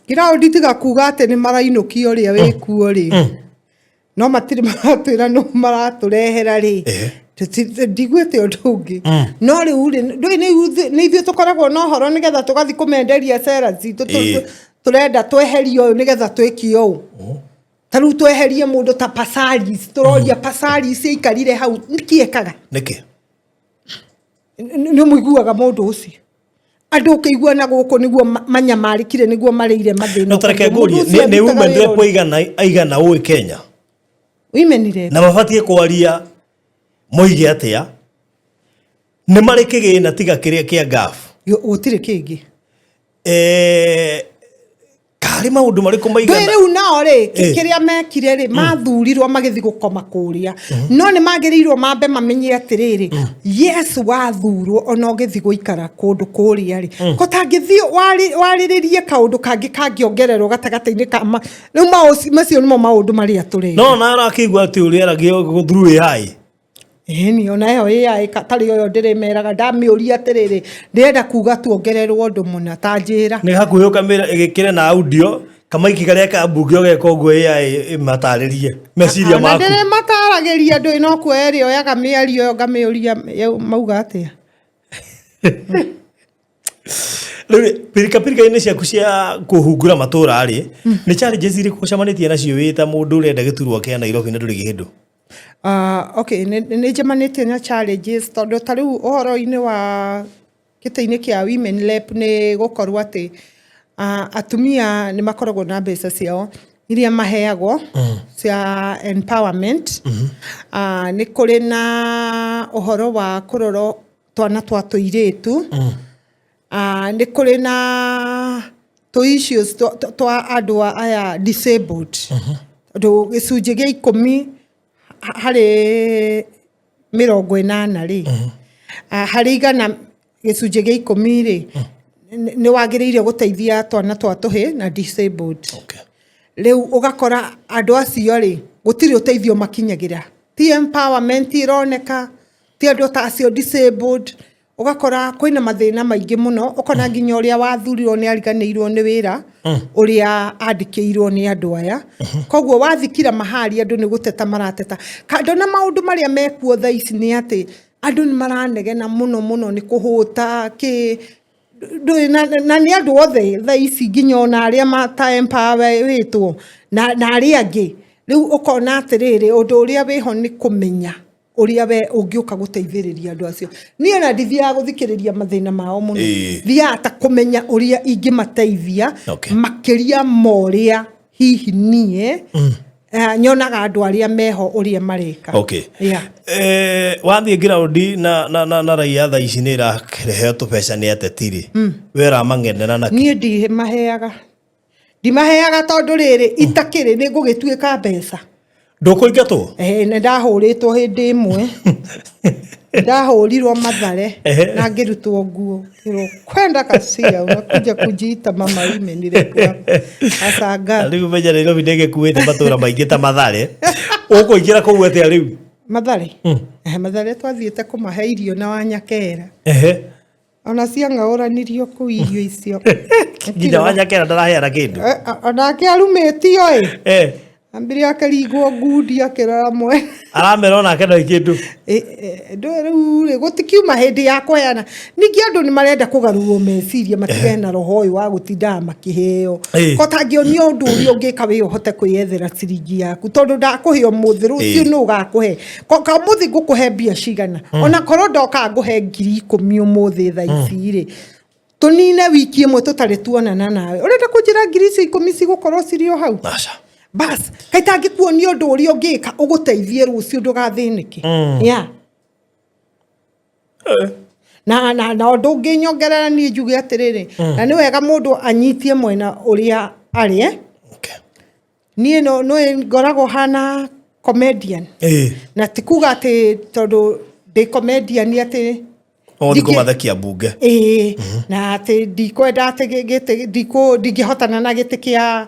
ground tiga kuga ate ni marainukio ria wikuo ri no matiri maratwira no maraturehera ri ndigwete undu ungi no riu ri ni ithuĩ tukoragwo na horo nigetha tugathi kumenderia cera citu turenda tweherio nigetha twikio u taru tweherie mundu ta pasaris turoria pasaris ikarire hau nikiekaga niki ni muiguaga mundu ucio andu keigua na guku niguo manyamarikire niguo marire mathina no tareke ngurie ni women ndire kuigana aigana uĩ Kenya wimenire na mabatie kwaria moige atia ni mari kigina tiga kiria kia gaf utire kingi kari maundu mariku maigana riu nao ri kiria mekire ri mathurirwo magithi gukoma kuria no ni magirirwo mambe mamenye atiriri yes wathurwo ona ugithi guikara kundu kuria ri ko tangithi wariririe kaundu kangi kangiongererwo gatagataini ka riu macio nimo maundu maria turi no na arakigwa ati uriera gio through AI ni ona yo AI katari yo ndirimeraga ndamiuria atiriri ndirenda kuga tuongererwo undu muna tanjira ni hakuyo kamera igikire na audio kama ikigaria ka mbunge ogeka uguo AI mataririe meciria maku ndire matarageria ndu ino kweri oyaga miario yo ngamiuria mauga atia pirika ine ciaku cia kuhungura matura ri ni challenges iri kucamanitie nacio wita mundu urenda giturwo kia Nairobi na nduri gihindu okay ni jamanite na challenges tondu tariu uhoro-ini wa kitaini kia women lep ni gukorwo ati atumia ni makoragwo na mbeca ciao iria maheagwo cia empowerment ni kuri na uhoro wa kuroro twana twa tuiritu ni kuri na to issues twa andu aya disabled ndo gicunjĩ gĩa 10 hari 80 ri hari igana gicunjĩ gĩa 10 ri ni wagiriire guteithia twana twa tuhi na disabled riu ugakora andu acio ri gutiri uteithio makinyagira ti empowerment ironeka ti andu ta acio disabled ugakora kwina mathina maingi muno ukona nginya uria wathurirwo ni ariganirwo ni wira uria andikiirwo ni andu aya koguo wathikira mahari andu ni guteta marateta kando na maundu maria mekuo thaici ni ati andu ni maranegena muno ni kuhuta ki na nĩ andũ othe thaa ici nginya ona arĩa mata-empower wĩtwo na arĩa angĩ rĩu ũkona atĩrĩrĩ ũndũ ũrĩa wĩho nĩ kũmenya ũrĩa we ũngĩũka gũteithĩrĩria andũ acio niĩ ona ndithiaga gũthikĩrĩria mathĩna mao mũno thiaga ta kũmenya ũrĩa ingĩmateithia makĩria ma ũrĩa hihi niĩ nyonaga andũ arĩa meho ũrĩa mareka wathiĩ ground na raia thaa ici nĩ ĩrakĩreheo tũbeca nĩ ateti-rĩ we ũramang'ethanĩra nakĩ niĩ ndimaheaga tondũ rĩrĩ itakĩrĩ nĩ ngũgĩtuĩka mbeca ndũkũingatwo nĩ ndahũrĩtwo hĩndĩ ĩmwe ndahũrirwo Mathare na ngĩrutwo nguo kwenda kacia unakuja kujiita mama imenire kwa asanga rĩu menya Nairobi ndĩgĩkuĩte matũra maingĩ ta Mathare ũkũingĩra kũu atĩa rĩu Mathare Mathare twathiĩte kũmahe irio na Wanyakera ona ciang'aũranirio kũu irio icio nginya Wanyakera ndaraheana kĩndũ onake arumĩtio ambire akarigwo ngundi akĩrora mwe aramera onake ndarĩ kĩndũ rĩu gũtikiuma hĩndĩ ya kũheana ningĩ andũ nĩ marenda kũgarũrwo meciria matige na roho ũyũ wa gũtindaga makĩheo kotangĩonio ũndũ ũrĩa ũngĩka wĩ ũhote kwĩyethera ciringi yaku tondũ ndakũhe ũmũthĩ rũciũ nĩ ũgakũhe kaũmũthĩ ngũkũhe mbia cigana ona korwo ndoka ngũhe 10,000 ũmũthĩ thaa ici-rĩ tũnine wiki ĩmwe tũtarĩ tuonana nawe ũrenda kũnjĩra 10,000 cigũkorwo cirĩ o hau bas kaitangĩkuonia ũndũ ũrĩa ũngĩka ũgũteithie rũciũ ndũgathĩnĩke na ũndũ ũngĩ nyongerera niĩ njuge atĩrĩrĩ na nĩ wega mũndũ anyitie mwena ũrĩa arĩ niĩ no ngoragwo hana comedian na ti kuga atĩ tondũ ndĩ comedian atĩ ndikũmathekia mbunge na atĩ ndikwenda atĩ ndingĩhotana na gĩtĩ kĩa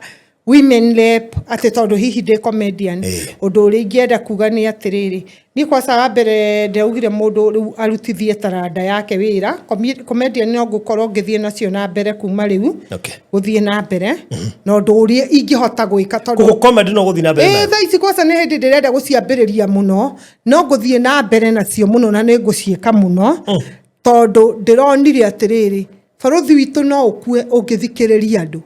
women rep ati tondu hihi de comedian undu uri ngienda kuga ni atiriri ni kwa sababu mbere ndeugire mundu riu arutithie taranda yake wira comedian no gukorwo ngithie nacio na mbere kuma riu guthie na mbere na undu uri ingihota gwika tondu comedy no guthie na mbere thaa ici kwa sana hindi ndirenda guciambiriria muno no guthie na mbere nacio muno na ni gucieka muno tondu ndironire atiriri baruthi witu no ukue ungithikiriria andu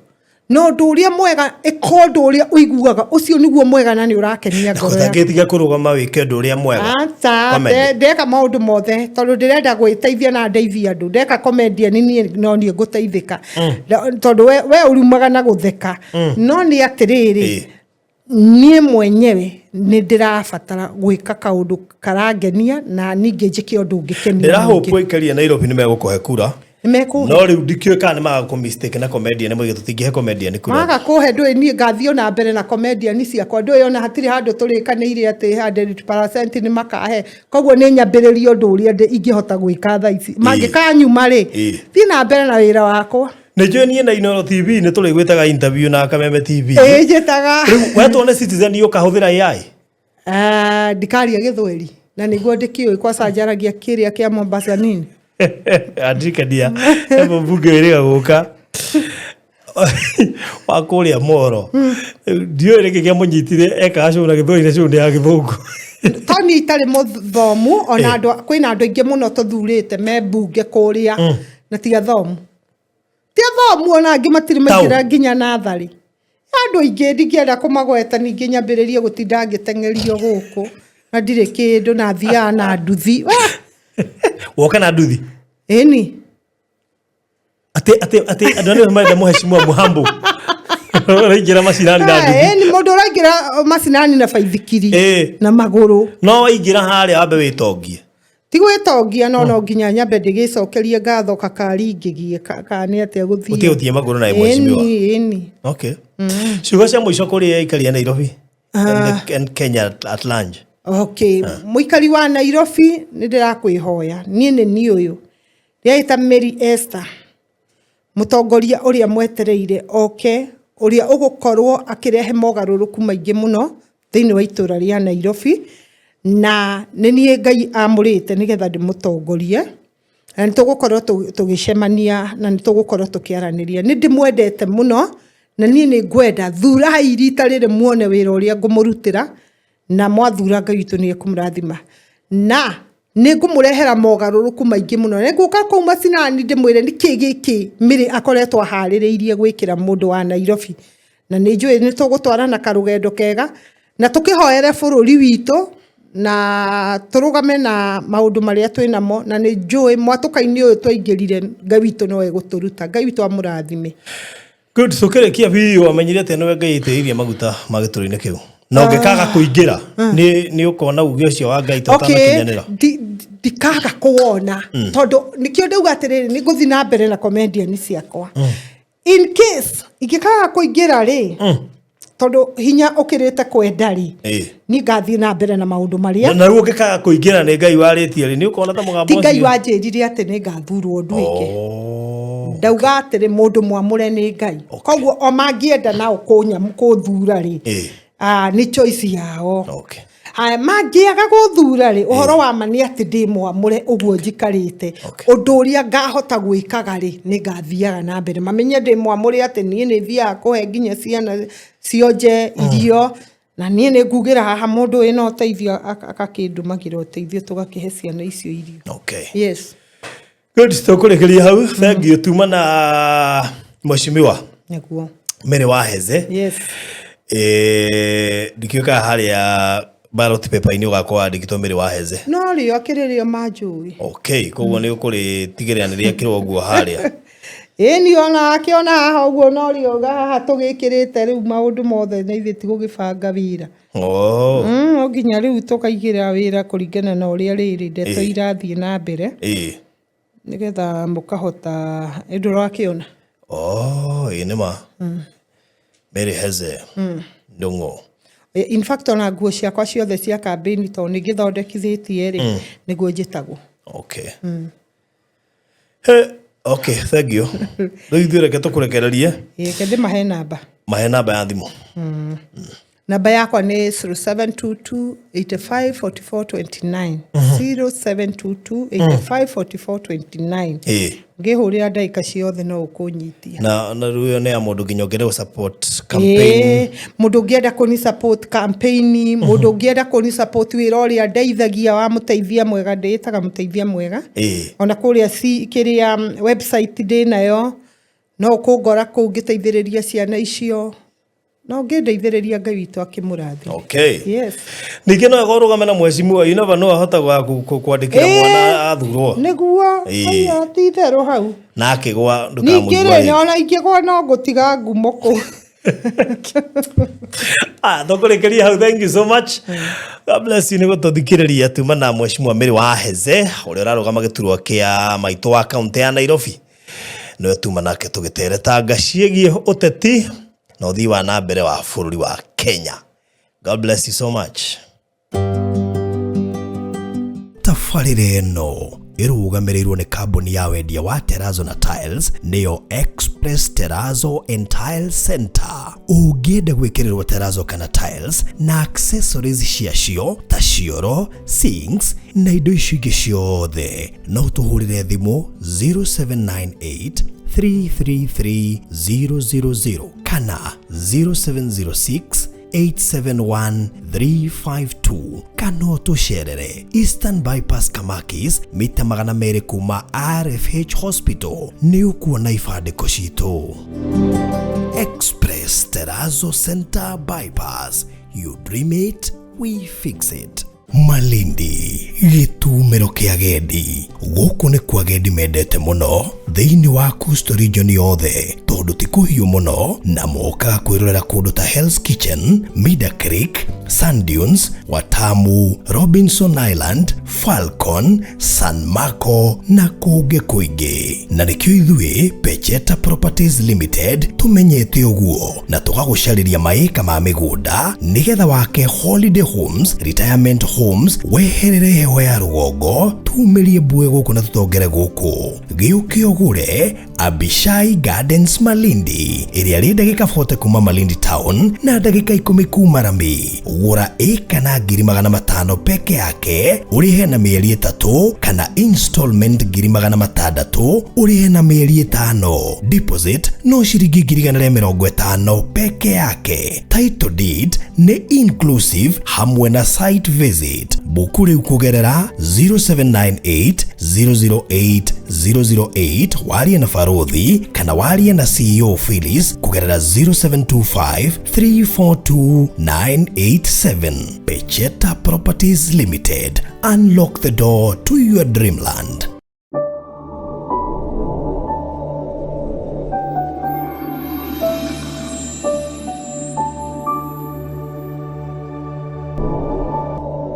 no nduria mwega ikondo uria uiguaga ucio niguo mwega na ni urakenia ngoro ya ngatiga kurugama wike nduria mwega ndeka maundu mothe tondu ndirenda gwiteithia na ndeithia andu ndeka comedian ni no ni nguteithika tondu we urumaga na gutheka no ni atiriri nie mwenyewe ni ndirabatara gwika kaundu karangenia na ninge njike undu ngikenia ndirahopo ikaria Nairobi ni megukuhe kura no riu ndikio kana maga mistake na comedian mwige tutingihe comedian kura maga kuhe ndui ni ngathio na mbere na comedian ciakwa ndui ona hatiri handu turikanire ati 100% ni makahe koguo ni nyambiririo undu uria ingihota gwika thaa ici mangikanyuma ri thi na mbere na wira wakwa Nĩjue niĩ na Inooro TV nĩ tũrĩ gwĩtaga interview na Kameme TV. Njĩtaga. Rĩu wetwo nĩ Citizen ũkahũthĩra AI? Ndikaria Gĩthweri na nĩguo ndĩkĩũĩ kwa sanjaragia kĩrĩa kĩa Mombasa nini. Andikadia. Mbunge wĩrĩga gũka. Wa kũrĩa Moro. Ndiũĩ rĩngĩ kĩa mũnyitire eka acũna Gĩthweri na cũnĩ ya Gĩthũngũ. Toni itarĩ mũthomu ona andũ kwĩna andũ aingĩ mũno tũthurĩte me mbunge kũrĩa na ti athomu. Tiathomu ona angĩ matirĩ maingĩra nginya nathari. Andũ aingĩ ndingĩenda kũmagweta ningĩ nyambĩrĩrie gũtinda ngĩteng'erio gũkũ na ndirĩ kĩndũ na thiaga na nduthi. Woka na nduthi? Ĩni. Ate andũ nĩ maenda mũheshimiwa Muhambo. Ũraingĩra macinani na nduthi. Ĩni mũndũ ũraingĩra macinani na baithikiri na magũrũ. No waingĩra harĩa wambe wĩtongie. Tigwĩtongia no nginya nyambe ndĩgĩcokerie ngatho kakari ngĩgie kana atĩa gũthiĩ. Ũthiĩ magũrũ na mheshimiwa. Ĩni. Okay. Ciugo cia mũico kũrĩ aikari a Nairobi and Kenya at large. Okay. Mũikari wa Nairobi nĩ ndĩrakwĩhoya. Niĩ nĩ niĩ ũyũ. Ndĩreta Mary Esther. Mũtongoria ũrĩa mwetereire oke ũrĩa ũgũkorwo akĩrehe mogarũrũku maingĩ mũno thĩinĩ wa itũra rĩa Nairobi. Na nĩ Ngai amũrĩte nĩgetha ndĩmũtongorie na nĩtũgũkorwo tũgĩcemania na nĩtũgũkorwo tũkĩaranĩria nĩ ndĩmwendete mũno na niĩ nĩ ngwenda thurai rita rĩrĩ muone wĩra ũrĩa ngũmũrutĩra na mwathura Ngai witũ nĩ ekũmũrathima na ningumurehera mogaruruku maingi muno niguka kuu macinani ndimwire niki giki miri akoretwo haririirie gwikira mundu wa Nairobi na ninjui ni tugutwarana karugendo kega na tukihoere bururi witu na turugame na maundu maria twinamo na ninjui mwatukaini uyu twaingirire Ngai witu no eguturuta Ngai witu amurathime. Good, so kia video amenyire ate no Ngai iteirie maguta magiturine kiu na ungekaga kuingira ni ukona ugio cio wa Ngai tatanakinyanira dikaga kuona tondu nikio ndauga atiriri ni guthi na mbere na comedian ciakwa in case igikaga kuingira ri tondu hinya ukirite kwenda ri ni ngathi na mbere na maundu maria na ruo ngikaga kuingira ni Ngai waritie ri ni ukona ta mugambo Ngai wanjirire ati ni ngathurwo nduike ndauga atiri mundu mwamure ni Ngai koguo o mangienda nao kuthura ri ni choice yao. Okay. Magiaga guthura ri uhoro wa mani ati ndi mwamure uguo njikarite undu uria ngahota gwikaga ri ni ngathiaga na mbere mamenye ndi mwamure ati nie ni thia kuhe nginya ciana cionje irio na nie ni ngugira haha mundu wina uteithio akakindumagira uteithio tugakihe ciana icio irio. Okay. Yes. Good, tukurekeria hau thank you tuma na mheshimiwa niguo mere wa Hezeh. Yes. Dikiuka haria ballot paper ini ugakwa ndikitwo mere wa Hezeh no rio akiririo manjui. Okay, koguo ni ukuri tigirianiria kiroguo haria ni ona akiona haha uguo no rio haha tugikirite riu maundu mothe na ithi tigugibanga wira nginya riu tukaigira wira kuringana na uria riri ndeto irathie na mbere nigetha mukahota ndura akiona inema Mary Hezeh ndongo in fact ona nguo ciakwa ciothe cia campaign to nigithondekithitie ri niguo njitagwo. Okay. Okay, thank you. Riu thire ke tukurekererie kende mahe namba ya thimu. Namba yakwa ni 0722 854429 0722 ngihurira ndaika ciothe no ukunyitia na ruyo ne amundu nginyongere support campaign mundu ngienda kuni support campaign mundu ngienda kuni support wira uria ndeithagia wa muteithia mwega nditaga muteithia mwega ona kuria kiria website ndinayo no kungora kungiteithiriria ciana icio no ngedeithiriria Ngai witu akimurathi. Okay. Yes. Ningĩ no agorugame na mheshimiwa you never know ahota kwandikira mwana athurwo niguo aya tithero hau na akigwa ndukamugwa ningĩ rĩ ona ingĩgwa no ngũtiga ngumo kũ thukurekeria hau thank you so much. God bless you niguo tuthikiriria tuma na mheshimiwa Mary wa Hezeh uria urarugama giturwa kia maito wa county ya Nairobi no tuma nake tugitereta ngaciĩgie uteti na uthii wa na mbere wa bururi wa Kenya. God bless you so much. Tafarire no irugamirĩirwo ni kambuni ya wendia wa terrazzo na tiles niyo Express Terrazzo and Tile Center. Ungienda gwĩkĩrĩrwo terrazzo kana tiles na accessories ciacio ta cioro, sinks na indo icio ingĩ ciothe no tuhũrĩre thimũ 0798 333 kana 0706 871-352 kana tucerere Eastern Bypass Kamakis mita 200 kuma RFH Hospital ni ukuona ifadiko citu. Express Terrazzo Center Bypass, you dream it, we fix it. Malindi gitumero kia gendi guku ni kwa gendi mendete muno thiini wa Coastal region yothe tondu ti kuhiu muno na moka kwirorera kundu ta Hell's Kitchen, Mida Creek, Sand Dunes, Watamu, Robinson Island, Falcon, San Marco na kungi kuingi na nikio ithui Pecheta Properties Limited tumenyete uguo na tugagucariria maika ma migunda nigetha wake holiday homes, retirement homes weherere hewa ya rugongo tumirie bue guku na tutongere guku giuki ogure Abishai Gardens Malindi iria ri ndagika 40 kuma Malindi town na ndagika 10 kuma Rambi. Gura eka na 500 peke yake urihe na mieri 3 kana installment 600 urihe na mieri 5. Deposit no shiringi 150 peke yake. Title deed ni inclusive hamwe na site visit. Bukuri ukugerera 0798 008 008 warie na Farothi kana warie na CEO Phyllis kugerera 0725 342 987. Pecheta Properties Limited. Unlock the door to your dreamland.